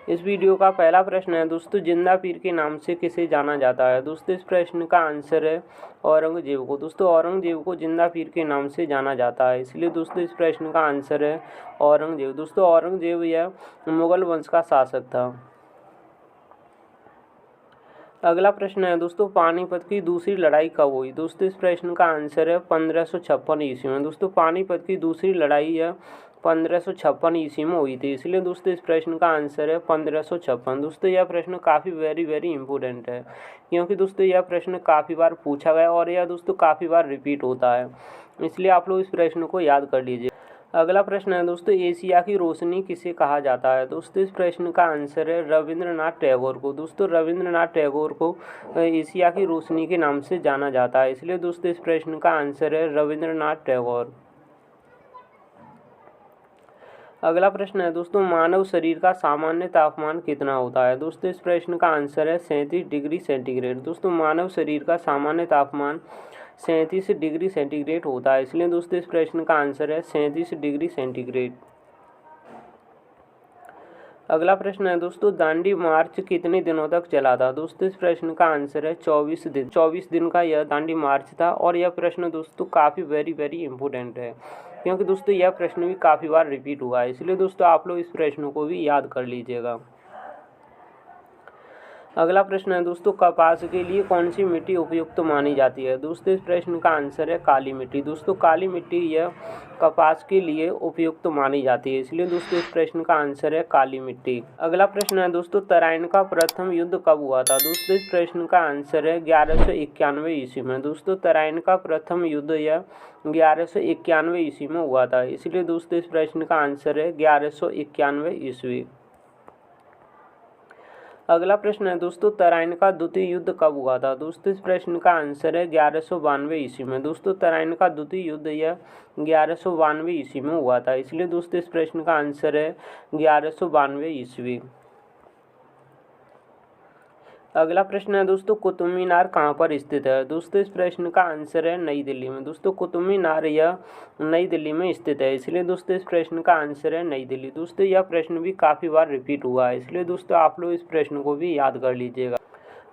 इस वीडियो का पहला प्रश्न है दोस्तों, जिंदा पीर के नाम से किसे जाना जाता है। दोस्तों इस प्रश्न का आंसर है औरंगजेब को। दोस्तों औरंगजेब को जिंदा पीर के नाम से जाना जाता है, इसलिए दोस्तों इस प्रश्न का आंसर है औरंगजेब। दोस्तों औरंगजेब यह मुगल वंश का शासक था। अगला प्रश्न है दोस्तों, पानीपत की दूसरी लड़ाई कब हुई। दोस्तों इस प्रश्न का आंसर है 1556 ईस्वी में। दोस्तों पानीपत की दूसरी लड़ाई है 1556 ईस्वी में हुई थी, इसलिए दोस्तों इस प्रश्न का आंसर है 1556। दोस्तों यह प्रश्न काफ़ी वेरी इंपॉर्टेंट है, क्योंकि दोस्तों यह प्रश्न काफ़ी बार पूछा गया और यह दोस्तों काफ़ी बार रिपीट होता है, इसलिए आप लोग इस प्रश्न को याद कर लीजिए। अगला प्रश्न है दोस्तों, एशिया की रोशनी किसे कहा जाता है। दोस्तों इस प्रश्न का आंसर है रविंद्रनाथ टैगोर को। दोस्तों रविंद्रनाथ टैगोर को एशिया की रोशनी के नाम से जाना जाता है, इसलिए दोस्तों इस प्रश्न का आंसर है रविंद्रनाथ टैगोर। अगला प्रश्न है दोस्तों, मानव शरीर का सामान्य तापमान कितना होता है। दोस्तों इस प्रश्न का आंसर है 37 डिग्री सेंटीग्रेड। दोस्तों मानव शरीर का सामान्य तापमान 37 डिग्री सेंटीग्रेड होता है, इसलिए दोस्तों इस प्रश्न का आंसर है 37 डिग्री सेंटीग्रेड। अगला प्रश्न है दोस्तों, दांडी मार्च कितने दिनों तक चला था। दोस्तों इस प्रश्न का आंसर है 24 दिन का यह दांडी मार्च था, और यह प्रश्न दोस्तों काफ़ी वेरी इंपॉर्टेंट है, क्योंकि दोस्तों यह प्रश्न भी काफ़ी बार रिपीट हुआ है, इसलिए दोस्तों आप लोग इस प्रश्न को भी याद कर लीजिएगा। अगला प्रश्न है दोस्तों, कपास के लिए कौन सी मिट्टी उपयुक्त मानी जाती है। दोस्तों इस प्रश्न का आंसर है काली मिट्टी। दोस्तों काली मिट्टी यह कपास के लिए उपयुक्त मानी जाती है, इसलिए दोस्तों इस प्रश्न का आंसर है काली मिट्टी। अगला प्रश्न है दोस्तों, तराइन का प्रथम युद्ध कब हुआ था। दोस्तों इस प्रश्न का आंसर है 1191 ईस्वी में। दोस्तों तराइन का प्रथम युद्ध यह 1191 ईस्वी में हुआ था, इसलिए दोस्तों इस प्रश्न का आंसर है 1191 ईस्वी। अगला प्रश्न है दोस्तों, तराइन का द्वितीय युद्ध कब हुआ था। दोस्तों इस प्रश्न का आंसर है 1192 ईस्वी में। दोस्तों तराइन का द्वितीय युद्ध यह 1192 ईस्वी में हुआ था, इसलिए दोस्तों इस प्रश्न का आंसर है 1192 ईस्वी। अगला प्रश्न है दोस्तों, कुतुब मीनार कहाँ पर स्थित है। दोस्तों इस प्रश्न का आंसर है नई दिल्ली में। दोस्तों कुतुब मीनार यह नई दिल्ली में स्थित है, इसलिए दोस्तों इस प्रश्न का आंसर है नई दिल्ली। दोस्तों यह प्रश्न भी काफ़ी बार रिपीट हुआ है, इसलिए दोस्तों आप लोग इस प्रश्न को भी याद कर लीजिएगा।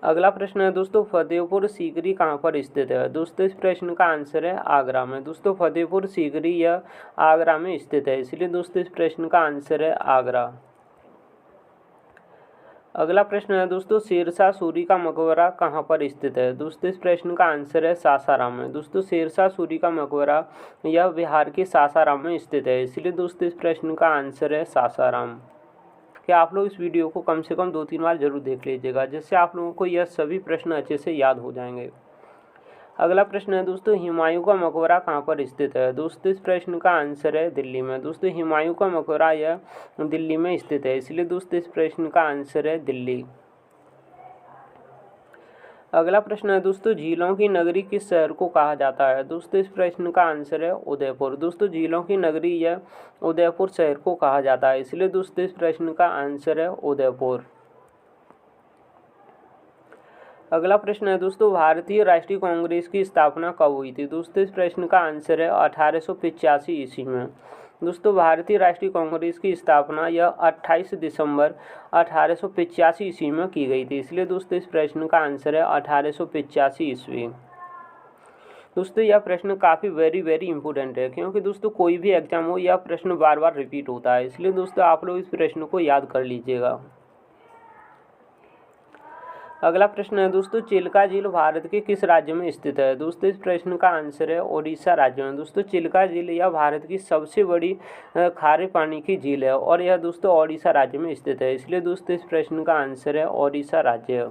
अगला प्रश्न है दोस्तों, फतेहपुर सीकरी कहाँ पर स्थित है। दोस्तों इस प्रश्न का आंसर है आगरा में। दोस्तों फतेहपुर सीकरी यह आगरा में स्थित है, इसलिए दोस्तों इस प्रश्न का आंसर है आगरा। अगला प्रश्न है दोस्तों, शेरशाह सूरी का मकबरा कहाँ पर स्थित है। दोस्तों इस प्रश्न का आंसर है सासाराम में। दोस्तों शेरशाह सूरी का मकबरा यह बिहार के सासाराम में स्थित है, इसलिए दोस्तों इस प्रश्न का आंसर है सासाराम। क्या आप लोग इस वीडियो को कम से कम 2-3 बार जरूर देख लीजिएगा, जिससे आप लोगों को यह सभी प्रश्न अच्छे से याद हो जाएंगे। अगला प्रश्न है दोस्तों, हुमायूं का मकबरा कहाँ पर स्थित है। दोस्तों इस प्रश्न का आंसर है दिल्ली में। दोस्तों हुमायूं का मकबरा यह दिल्ली में स्थित है, इसलिए दोस्तों इस प्रश्न का आंसर है दिल्ली। अगला प्रश्न है दोस्तों, झीलों की नगरी किस शहर को कहा जाता है। दोस्तों इस प्रश्न का आंसर है उदयपुर। दोस्तों झीलों की नगरी यह उदयपुर शहर को कहा जाता है, इसलिए दोस्तों इस प्रश्न का आंसर है उदयपुर। अगला प्रश्न है दोस्तों, भारतीय राष्ट्रीय कांग्रेस की स्थापना कब हुई थी। दोस्तों इस प्रश्न का आंसर है 1885 ईस्वी में। दोस्तों भारतीय राष्ट्रीय कांग्रेस की स्थापना यह 28 दिसंबर 1885 ईस्वी में की गई थी, इसलिए दोस्तों इस प्रश्न का आंसर है 1885 ईस्वी। दोस्तों यह प्रश्न काफ़ी वेरी इंपॉर्टेंट है, क्योंकि दोस्तों कोई भी एग्जाम हो यह प्रश्न बार बार रिपीट होता है, इसलिए दोस्तों आप लोग इस प्रश्न को याद कर लीजिएगा। अगला प्रश्न है दोस्तों, चिल्का झील भारत के किस राज्य में स्थित है। दोस्तों इस प्रश्न का आंसर है ओडिशा राज्य में। दोस्तों चिल्का झील यह भारत की सबसे बड़ी खारे पानी की झील है, और यह दोस्तों ओडिशा राज्य में स्थित है, इसलिए दोस्तों इस प्रश्न का आंसर है ओडिशा राज्य।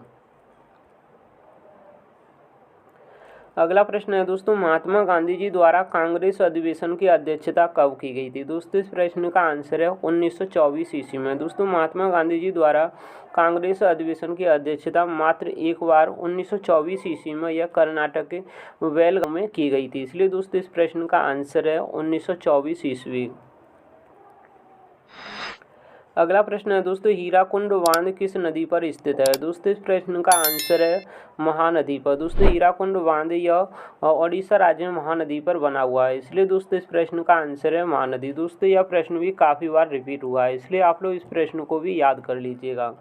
अगला प्रश्न है दोस्तों, महात्मा गांधी जी द्वारा कांग्रेस अधिवेशन की अध्यक्षता कब की गई थी। दोस्तों इस प्रश्न का आंसर है 1924 ईस्वी में। दोस्तों महात्मा गांधी जी द्वारा कांग्रेस अधिवेशन की अध्यक्षता मात्र एक बार 1924 ईस्वी में यह कर्नाटक के बेलगाम में की गई थी, इसलिए दोस्तों इस प्रश्न का आंसर है 1924 ईस्वी। अगला प्रश्न है दोस्तों, हीराकुंड बांध किस नदी पर स्थित है? दोस्तों इस प्रश्न का आंसर है महानदी पर। दोस्तों हीराकुंड बांध यह ओडिशा राज्य में महानदी पर बना हुआ है, इसलिए दोस्तों इस प्रश्न का आंसर है महानदी। दोस्तों यह प्रश्न भी काफ़ी बार रिपीट हुआ है, इसलिए आप लोग इस प्रश्न को भी याद कर लीजिएगा।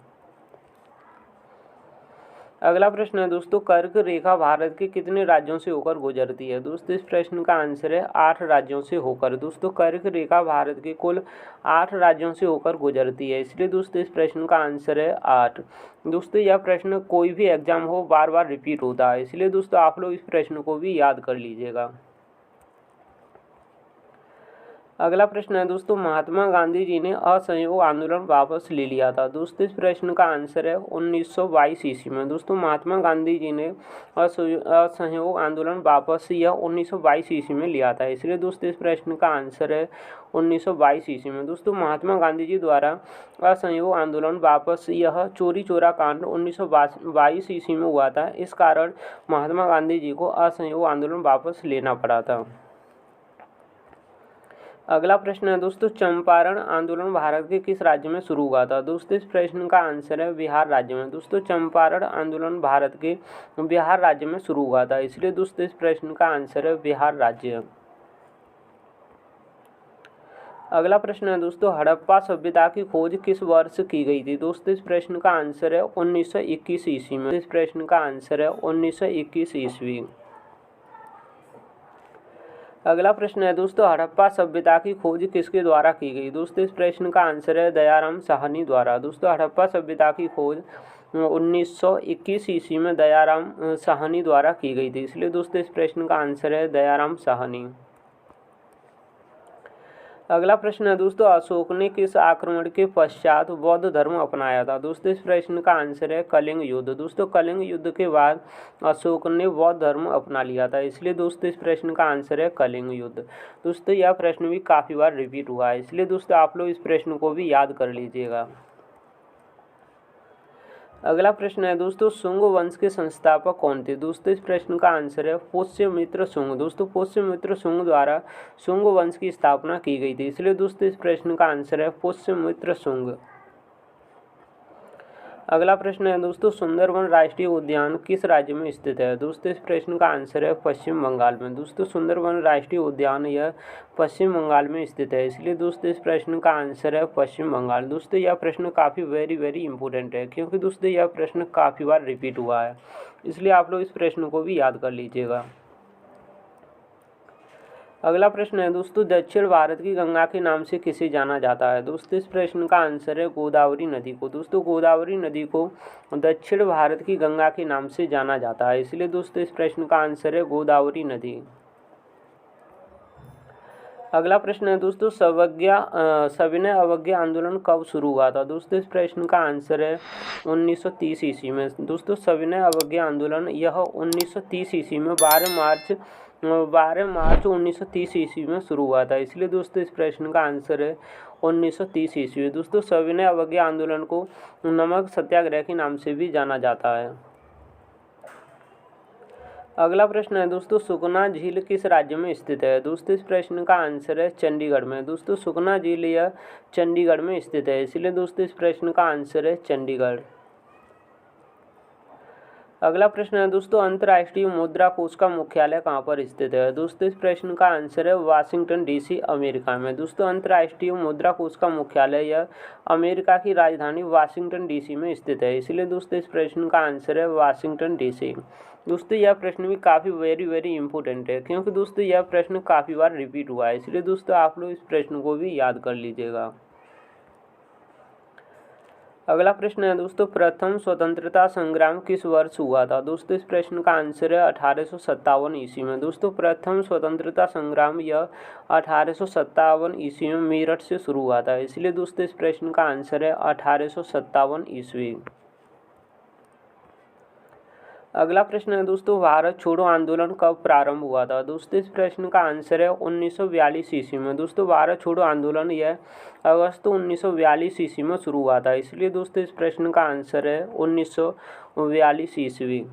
अगला प्रश्न है दोस्तों, कर्क रेखा भारत के कितने राज्यों से होकर गुजरती है? दोस्तों इस प्रश्न का आंसर है 8 राज्यों से होकर। दोस्तों कर्क रेखा भारत के कुल 8 राज्यों से होकर गुजरती है, इसलिए दोस्तों इस प्रश्न का आंसर है 8। दोस्तों यह प्रश्न कोई भी एग्जाम हो बार बार रिपीट होता है, इसलिए दोस्तों आप लोग इस प्रश्न को भी याद कर लीजिएगा। अगला प्रश्न है दोस्तों, महात्मा गांधी जी ने असहयोग आंदोलन वापस ले लिया था? दोस्तों इस प्रश्न का आंसर है 1922 ईस्वी में। दोस्तों महात्मा गांधी जी ने असहयोग आंदोलन वापस यह 1922 ईस्वी में लिया था, इसलिए दोस्तों इस प्रश्न का आंसर है 1922 ईस्वी में। दोस्तों महात्मा गांधी जी द्वारा असहयोग आंदोलन वापस यह चोरी चोरा कांड 1922 ईस्वी में हुआ था, इस कारण महात्मा गांधी जी को असहयोग आंदोलन वापस लेना पड़ा था। अगला प्रश्न है दोस्तों, चंपारण आंदोलन भारत के किस राज्य में शुरू हुआ था? दोस्तों इस प्रश्न का आंसर है बिहार राज्य में। दोस्तों चंपारण आंदोलन भारत के बिहार राज्य में शुरू हुआ था, इसलिए दोस्तों इस प्रश्न का आंसर है बिहार राज्य। अगला प्रश्न है दोस्तों, हड़प्पा सभ्यता की खोज किस वर्ष की गई थी? दोस्तों इस प्रश्न का आंसर है 1921 ईस्वी में। इस प्रश्न का आंसर है 1921 ईस्वी। अगला प्रश्न है दोस्तों, हड़प्पा सभ्यता की खोज किसके द्वारा की गई? दोस्तों इस प्रश्न का आंसर है दयाराम साहनी द्वारा। दोस्तों हड़प्पा सभ्यता की खोज 1921 ईस्वी में दयाराम साहनी द्वारा की गई थी, इसलिए दोस्तों इस प्रश्न का आंसर है दयाराम साहनी। अगला प्रश्न है दोस्तों, अशोक ने किस आक्रमण के पश्चात बौद्ध धर्म अपनाया था? दोस्तों इस प्रश्न का आंसर है कलिंग युद्ध। दोस्तों कलिंग युद्ध के बाद अशोक ने बौद्ध धर्म अपना लिया था, इसलिए दोस्तों इस प्रश्न का आंसर है कलिंग युद्ध। दोस्तों यह प्रश्न भी काफ़ी बार रिपीट हुआ है, इसलिए दोस्तों आप लोग इस प्रश्न को भी याद कर लीजिएगा। अगला प्रश्न है दोस्तों, शुंग वंश के संस्थापक कौन थे? दोस्तों इस प्रश्न का आंसर है पुष्यमित्र शुंग। दोस्तों पुष्यमित्र शुंग द्वारा शुंग वंश की स्थापना की गई थी, इसलिए दोस्तों इस प्रश्न का आंसर है पुष्यमित्र शुंग। अगला प्रश्न है दोस्तों, सुंदरवन राष्ट्रीय उद्यान किस राज्य में स्थित है? दोस्तों इस प्रश्न का आंसर है पश्चिम बंगाल में। दोस्तों सुंदरवन राष्ट्रीय उद्यान यह पश्चिम बंगाल में स्थित है, इसलिए दोस्तों इस प्रश्न का आंसर है पश्चिम बंगाल। दोस्तों यह प्रश्न काफ़ी वेरी इंपॉर्टेंट है, क्योंकि दोस्तों यह प्रश्न काफ़ी बार रिपीट हुआ है, इसलिए आप लोग इस प्रश्न को भी याद कर लीजिएगा। अगला प्रश्न है दोस्तों, दक्षिण भारत की गंगा के नाम से किसे जाना जाता है? दोस्तों इस प्रश्न का आंसर है गोदावरी नदी को। दोस्तों गोदावरी नदी को दक्षिण भारत की गंगा के नाम से जाना जाता है, इसलिए दोस्तों इस प्रश्न का आंसर है गोदावरी नदी। अगला प्रश्न है दोस्तों, सविनय अवज्ञा आंदोलन कब शुरू हुआ था? दोस्तों इस प्रश्न का आंसर है 1930 ईस्वी में। दोस्तों सविनय अवज्ञा आंदोलन यह 1930 ईस्वी में 12 मार्च 1930 ईस्वी में शुरू हुआ था, इसलिए दोस्तों इस प्रश्न का आंसर है 1930 ईस्वी। दोस्तों सविनय अवज्ञा आंदोलन को नमक सत्याग्रह के नाम से भी जाना जाता है। अगला प्रश्न है दोस्तों, सुखना झील किस राज्य में स्थित है? दोस्तों इस प्रश्न का आंसर है चंडीगढ़ में। दोस्तों सुखना झील यह चंडीगढ़ में स्थित है, इसलिए दोस्तों इस प्रश्न का आंसर है चंडीगढ़। अगला प्रश्न है दोस्तों, अंतर्राष्ट्रीय मुद्रा कोष का मुख्यालय कहाँ पर स्थित है? दोस्तों इस प्रश्न का आंसर है वाशिंगटन डीसी अमेरिका में। दोस्तों अंतर्राष्ट्रीय मुद्रा कोष का मुख्यालय यह अमेरिका की राजधानी वाशिंगटन डीसी में स्थित है, इसलिए दोस्तों इस प्रश्न का आंसर है वाशिंगटन डीसी। दोस्तों यह प्रश्न भी काफ़ी वेरी इंपॉर्टेंट है, क्योंकि दोस्तों यह प्रश्न काफ़ी बार रिपीट हुआ है, इसलिए दोस्तों आप लोग इस प्रश्न को भी याद कर लीजिएगा। अगला प्रश्न है दोस्तों, प्रथम स्वतंत्रता संग्राम किस वर्ष हुआ था? दोस्तों इस प्रश्न का आंसर है 1857 ईस्वी में। दोस्तों प्रथम स्वतंत्रता संग्राम यह 1857 ईस्वी में मेरठ से शुरू हुआ था, इसलिए दोस्तों इस प्रश्न का आंसर है 1857 ईस्वी। अगला प्रश्न है दोस्तों, भारत छोड़ो आंदोलन कब प्रारंभ हुआ था? दोस्तों इस प्रश्न का आंसर है 1942 ईस्वी में। दोस्तों भारत छोड़ो आंदोलन यह अगस्त 1942 ईस्वी में शुरू हुआ था, इसलिए दोस्तों इस प्रश्न का आंसर है 1942 ईस्वी।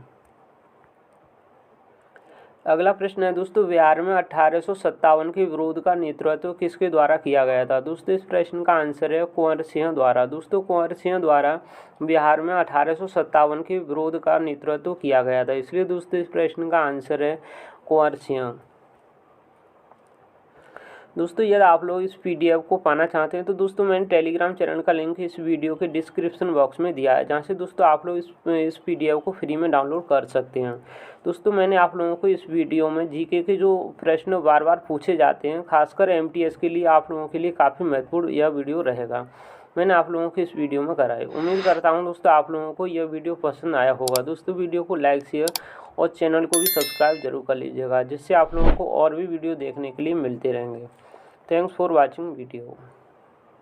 अगला प्रश्न है दोस्तों, बिहार में 1857 के विरोध का नेतृत्व किसके द्वारा किया गया था? दोस्तों इस प्रश्न का आंसर है कुंवर सिंह द्वारा। दोस्तों कुंवर सिंह द्वारा बिहार में 1857 के विरोध का नेतृत्व किया गया था, इसलिए दोस्तों इस प्रश्न का आंसर है कुंवर सिंह। दोस्तों यदि आप लोग इस पीडीएफ को पाना चाहते हैं तो दोस्तों मैंने टेलीग्राम चैनल का लिंक इस वीडियो के डिस्क्रिप्शन बॉक्स में दिया है, जहां से दोस्तों आप लोग इस पीडीएफ को फ्री में डाउनलोड कर सकते हैं। दोस्तों मैंने आप लोगों को इस वीडियो में जीके के जो प्रश्न बार बार पूछे जाते हैं, खासकर एमटीएस के लिए आप लोगों के लिए काफ़ी महत्वपूर्ण यह वीडियो रहेगा, मैंने आप लोगों को इस वीडियो में कराई। उम्मीद करता हूँ दोस्तों आप लोगों को यह वीडियो पसंद आया होगा। दोस्तों वीडियो को लाइक, शेयर और चैनल को भी सब्सक्राइब जरूर कर लीजिएगा, जिससे आप लोगों को और भी वीडियो देखने के लिए मिलते रहेंगे। Thanks for watching video.